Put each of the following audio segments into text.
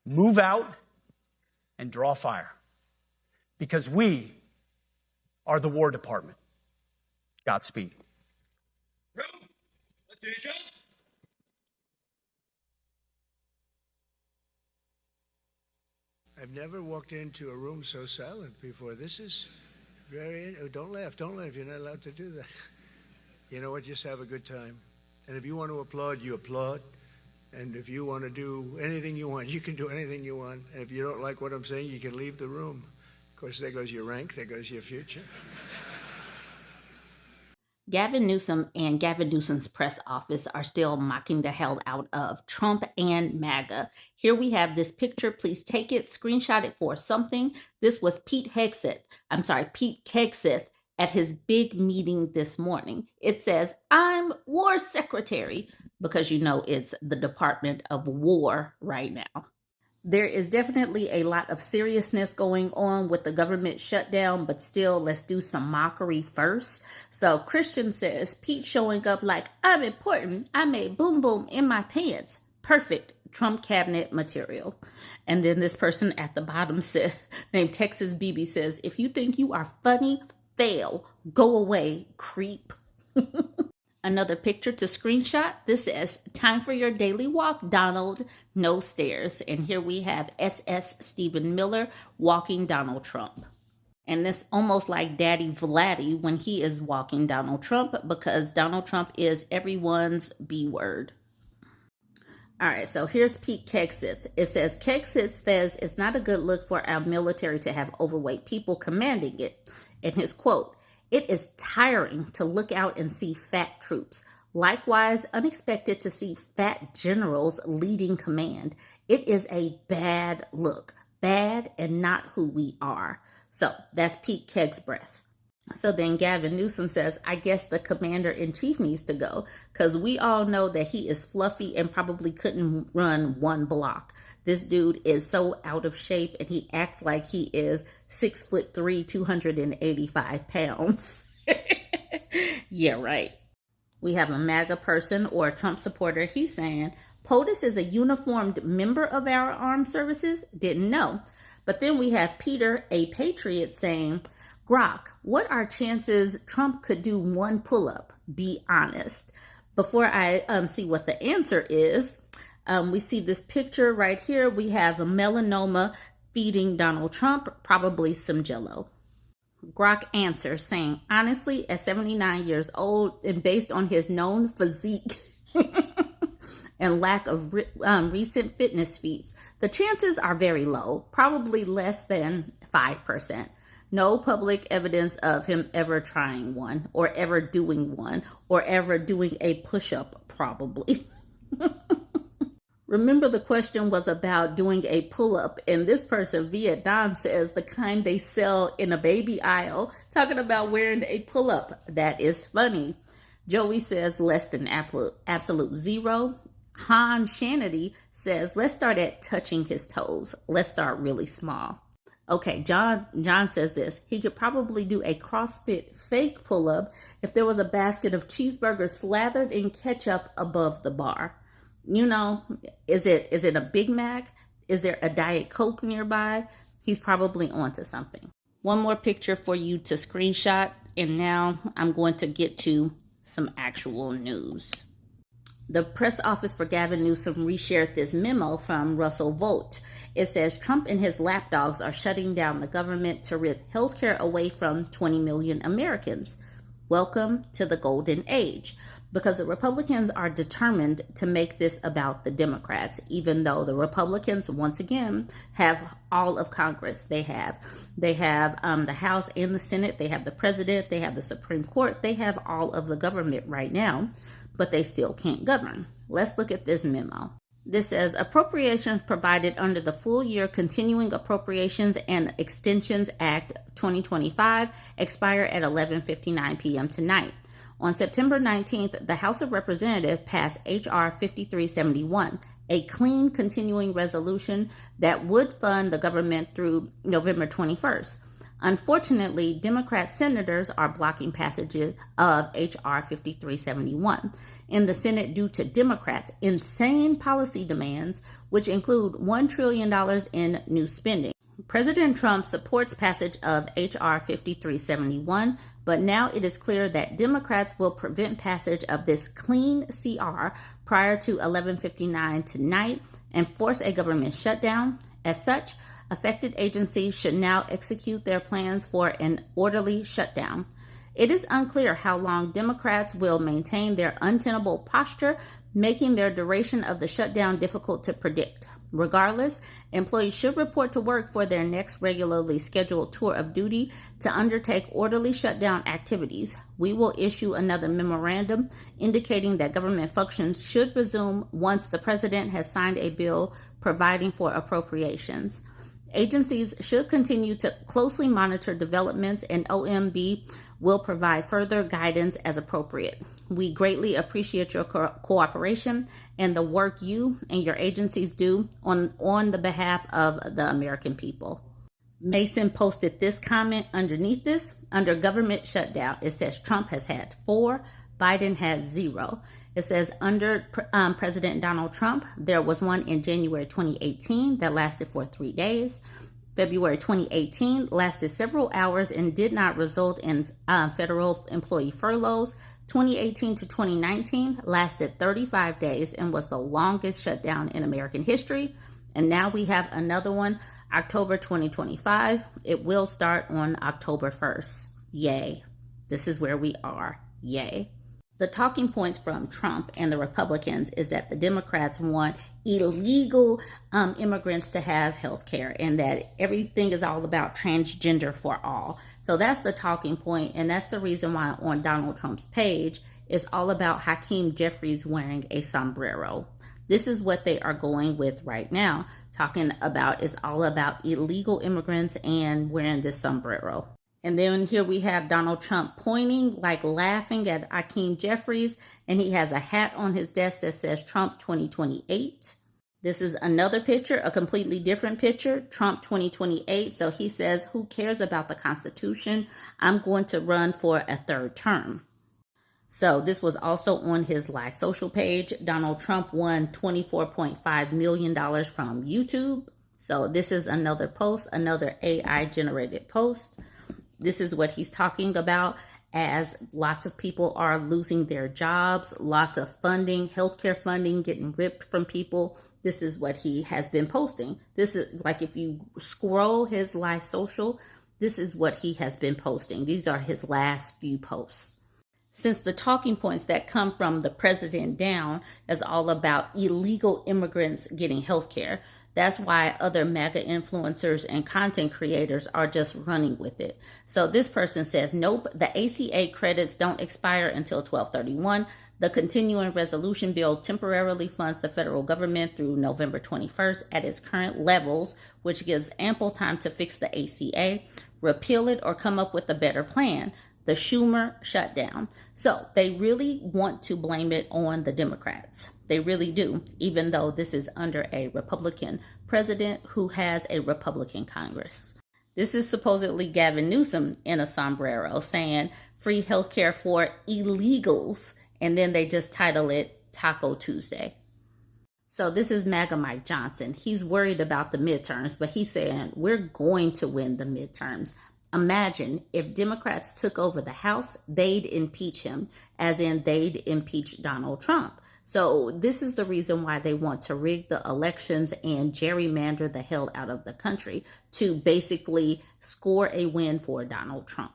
Move out and draw fire, because we are the War Department. Godspeed. Attention. I've never walked into a room so silent before. This is very... Oh, don't laugh. Don't laugh. You're not allowed to do that. You know what? Just have a good time. And if you want to applaud, you applaud. And if you want to do anything you want, you can do anything you want. And if you don't like what I'm saying, you can leave the room. Of course, there goes your rank. There goes your future. Gavin Newsom and Gavin Newsom's press office are still mocking the hell out of Trump and MAGA. Here we have this picture. Please take it, screenshot it for something. This was Pete Hegseth at his big meeting this morning. It says, "I'm War Secretary," because you know it's the Department of War right now. There is definitely a lot of seriousness going on with the government shutdown, but still, let's do some mockery first. So Christian says, Pete showing up like, "I'm important. I made boom boom in my pants." Perfect Trump cabinet material. And then this person at the bottom said, named Texas BB says, "If you think you are funny, fail. Go away, creep." Another picture to screenshot. This says, "Time for your daily walk, Donald. No stairs." And here we have SS Stephen Miller walking Donald Trump. And this almost like Daddy Vladdy when he is walking Donald Trump, because Donald Trump is everyone's B word. All right, so here's Pete Hegseth. It says, Hegseth says it's not a good look for our military to have overweight people commanding it. In his quote, "It is tiring to look out and see fat troops. Likewise, unexpected to see fat generals leading command. It is a bad look. Bad and not who we are." So that's Pete Hegseth. So then Gavin Newsom says, "I guess the commander-in-chief needs to go, because we all know that he is fluffy and probably couldn't run one block. This dude is so out of shape, and he acts like he is 6'3", 285 pounds. Yeah, right. We have a MAGA person or a Trump supporter. He's saying, "POTUS is a uniformed member of our armed services? Didn't know." But then we have Peter, a patriot, saying, "Grok, what are chances Trump could do one pull-up? Be honest." Before I see what the answer is, we see this picture right here. We have a melanoma feeding Donald Trump, probably some Jell-O. Grok answers saying, "Honestly, at 79 years old and based on his known physique and lack of recent fitness feats, the chances are very low, probably less than 5%. No public evidence of him ever trying one or ever doing one or ever doing a push-up, probably." Remember, the question was about doing a pull-up, and this person, Vietnam, says the kind they sell in a baby aisle, talking about wearing a pull-up. That is funny. Joey says less than absolute zero. Han Shanity says, "Let's start at touching his toes. Let's start really small." Okay, John says this. "He could probably do a CrossFit fake pull-up if there was a basket of cheeseburgers slathered in ketchup above the bar. You know, is it a Big Mac? Is there a Diet Coke nearby? He's probably onto something." One more picture for you to screenshot, and now I'm going to get to some actual news. The press office for Gavin Newsom reshared this memo from Russell Vought. It says Trump and his lapdogs are shutting down the government to rip healthcare away from 20 million Americans. Welcome to the golden age. Because the Republicans are determined to make this about the Democrats, even though the Republicans, once again, have all of Congress. They have the House and the Senate. They have the president. They have the Supreme Court. They have all of the government right now, but they still can't govern. Let's look at this memo. This says appropriations provided under the full year Continuing Appropriations and Extensions Act 2025 expire at 11:59 p.m. tonight. On September 19th, the House of Representatives passed H.R. 5371, a clean continuing resolution that would fund the government through November 21st. Unfortunately, Democrat senators are blocking passages of H.R. 5371. in the Senate due to Democrats' insane policy demands, which include $1 trillion in new spending. President Trump supports passage of H.R. 5371, but now it is clear that Democrats will prevent passage of this clean CR prior to 11:59 tonight and force a government shutdown. As such, affected agencies should now execute their plans for an orderly shutdown. It is unclear how long Democrats will maintain their untenable posture, making their duration of the shutdown difficult to predict. Regardless, employees should report to work for their next regularly scheduled tour of duty to undertake orderly shutdown activities. We will issue another memorandum indicating that government functions should resume once the president has signed a bill providing for appropriations. Agencies should continue to closely monitor developments, and OMB will provide further guidance as appropriate. We greatly appreciate your cooperation and the work you and your agencies do on the behalf of the American people. Mason posted this comment underneath this. Under government shutdown, it says Trump has had 4, Biden has 0. It says under President Donald Trump, there was one in January 2018 that lasted for 3 days. February 2018 lasted several hours and did not result in federal employee furloughs. 2018 to 2019 lasted 35 days and was the longest shutdown in American history. And now we have another one, October 2025. It will start on October 1st. Yay. This is where we are. Yay. The talking points from Trump and the Republicans is that the Democrats want illegal immigrants to have health care and that everything is all about transgender for all. So that's the talking point, and that's the reason why on Donald Trump's page it's all about Hakeem Jeffries wearing a sombrero. This is what they are going with right now, talking about it's all about illegal immigrants and wearing this sombrero. And then here we have Donald Trump pointing, like laughing at Hakeem Jeffries, and he has a hat on his desk that says Trump 2028. This is another picture, a completely different picture, Trump 2028. So he says, who cares about the Constitution? I'm going to run for a 3rd term. So this was also on his live social page. Donald Trump won $24.5 million from YouTube. So this is another post, another AI generated post. This is what he's talking about as lots of people are losing their jobs, lots of funding, healthcare funding getting ripped from people. This is what he has been posting. This is like if you scroll his live social, this is what he has been posting. These are his last few posts. Since the talking points that come from the president down is all about illegal immigrants getting healthcare, that's why other MAGA influencers and content creators are just running with it. So this person says, nope, the ACA credits don't expire until 12/31. The continuing resolution bill temporarily funds the federal government through November 21st at its current levels, which gives ample time to fix the ACA, repeal it, or come up with a better plan. The Schumer shutdown. So they really want to blame it on the Democrats. They really do, even though this is under a Republican president who has a Republican Congress. This is supposedly Gavin Newsom in a sombrero saying free healthcare for illegals, and then they just title it Taco Tuesday. So this is MAGA Mike Johnson. He's worried about the midterms, but he's saying we're going to win the midterms. Imagine if Democrats took over the House, they'd impeach him, as in they'd impeach Donald Trump. So this is the reason why they want to rig the elections and gerrymander the hell out of the country to basically score a win for Donald Trump.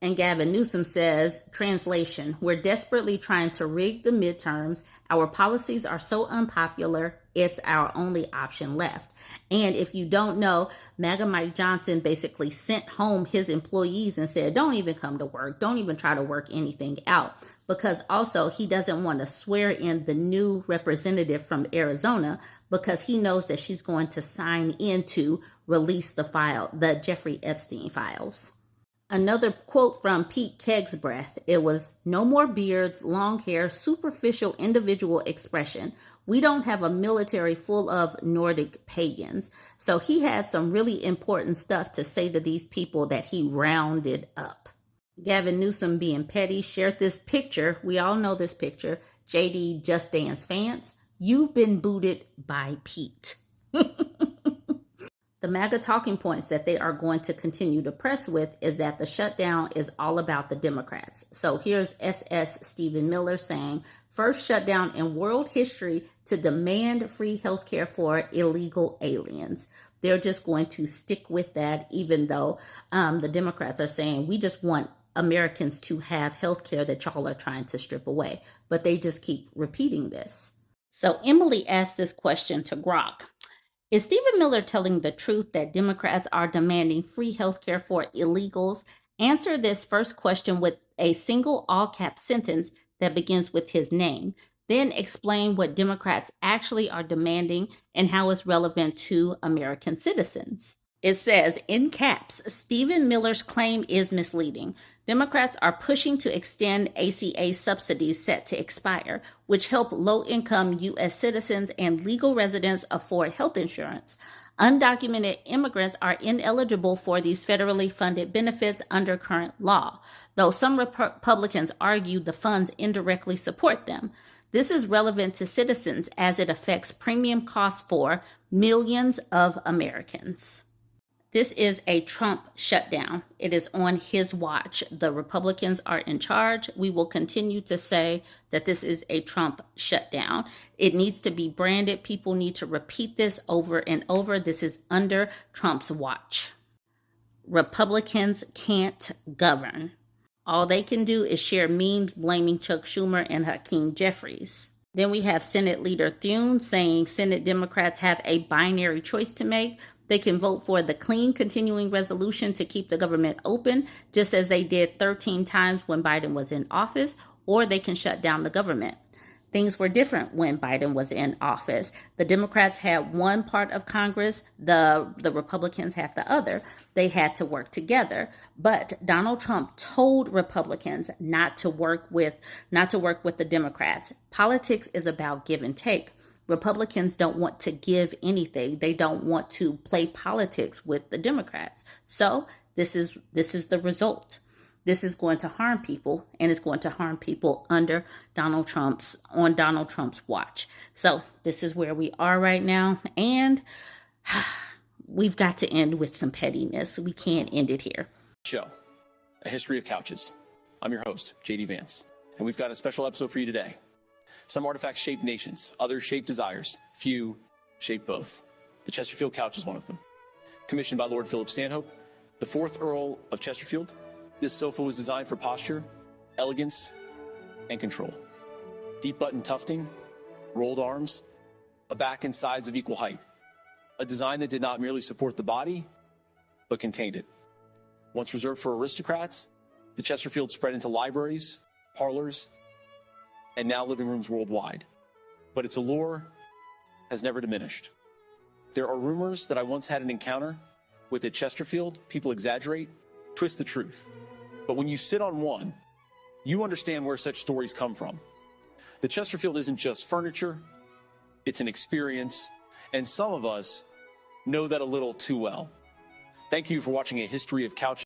And Gavin Newsom says, translation, we're desperately trying to rig the midterms. Our policies are so unpopular, it's our only option left. And if you don't know, MAGA Mike Johnson basically sent home his employees and said, don't even come to work. Don't even try to work anything out. Because also he doesn't want to swear in the new representative from Arizona because he knows that she's going to sign in to release the Jeffrey Epstein files. Another quote from Pete Hegseth, it was, no more beards, long hair, superficial individual expression. We don't have a military full of Nordic pagans. So he had some really important stuff to say to these people that he rounded up. Gavin Newsom, being petty, shared this picture. We all know this picture. JD Just Dance fans, you've been booted by Pete. The MAGA talking points that they are going to continue to press with is that the shutdown is all about the Democrats. So here's SS Stephen Miller saying, first shutdown in world history to demand free healthcare for illegal aliens. They're just going to stick with that, even though the Democrats are saying, we just want Americans to have healthcare that y'all are trying to strip away. But they just keep repeating this. So Emily asked this question to Grok. Is Stephen Miller telling the truth that Democrats are demanding free healthcare for illegals? Answer this first question with a single all-cap sentence that begins with his name. Then explain what Democrats actually are demanding and how it's relevant to American citizens. It says, in caps, Stephen Miller's claim is misleading. Democrats are pushing to extend ACA subsidies set to expire, which help low-income U.S. citizens and legal residents afford health insurance. Undocumented immigrants are ineligible for these federally funded benefits under current law, though some Republicans argue the funds indirectly support them. This is relevant to citizens as it affects premium costs for millions of Americans. This is a Trump shutdown. It is on his watch. The Republicans are in charge. We will continue to say that this is a Trump shutdown. It needs to be branded. People need to repeat this over and over. This is under Trump's watch. Republicans can't govern. All they can do is share memes blaming Chuck Schumer and Hakeem Jeffries. Then we have Senate Leader Thune saying Senate Democrats have a binary choice to make. They can vote for the clean continuing resolution to keep the government open, just as they did 13 times when Biden was in office, or they can shut down the government. Things were different when Biden was in office. The Democrats had one part of Congress, the Republicans had the other. They had to work together. But Donald Trump told Republicans not to work with the Democrats. Politics is about give and take. Republicans don't want to give anything. They don't want to play politics with the Democrats. So this is the result. This is going to harm people, and it's going to harm people on Donald Trump's watch. So this is where we are right now, and we've got to end with some pettiness. We can't end it here. Show, A History of Couches. I'm your host, JD Vance, and we've got a special episode for you today. Some artifacts shape nations, others shape desires, few shape both. The Chesterfield couch is one of them. Commissioned by Lord Philip Stanhope, the 4th Earl of Chesterfield, this sofa was designed for posture, elegance, and control. Deep button tufting, rolled arms, a back and sides of equal height. A design that did not merely support the body, but contained it. Once reserved for aristocrats, the Chesterfield spread into libraries, parlors, and now living rooms worldwide. But its allure has never diminished. There are rumors that I once had an encounter with a Chesterfield. People exaggerate, twist the truth. But when you sit on one, you understand where such stories come from. The Chesterfield isn't just furniture, it's an experience, and some of us know that a little too well. Thank you for watching A History of Couches.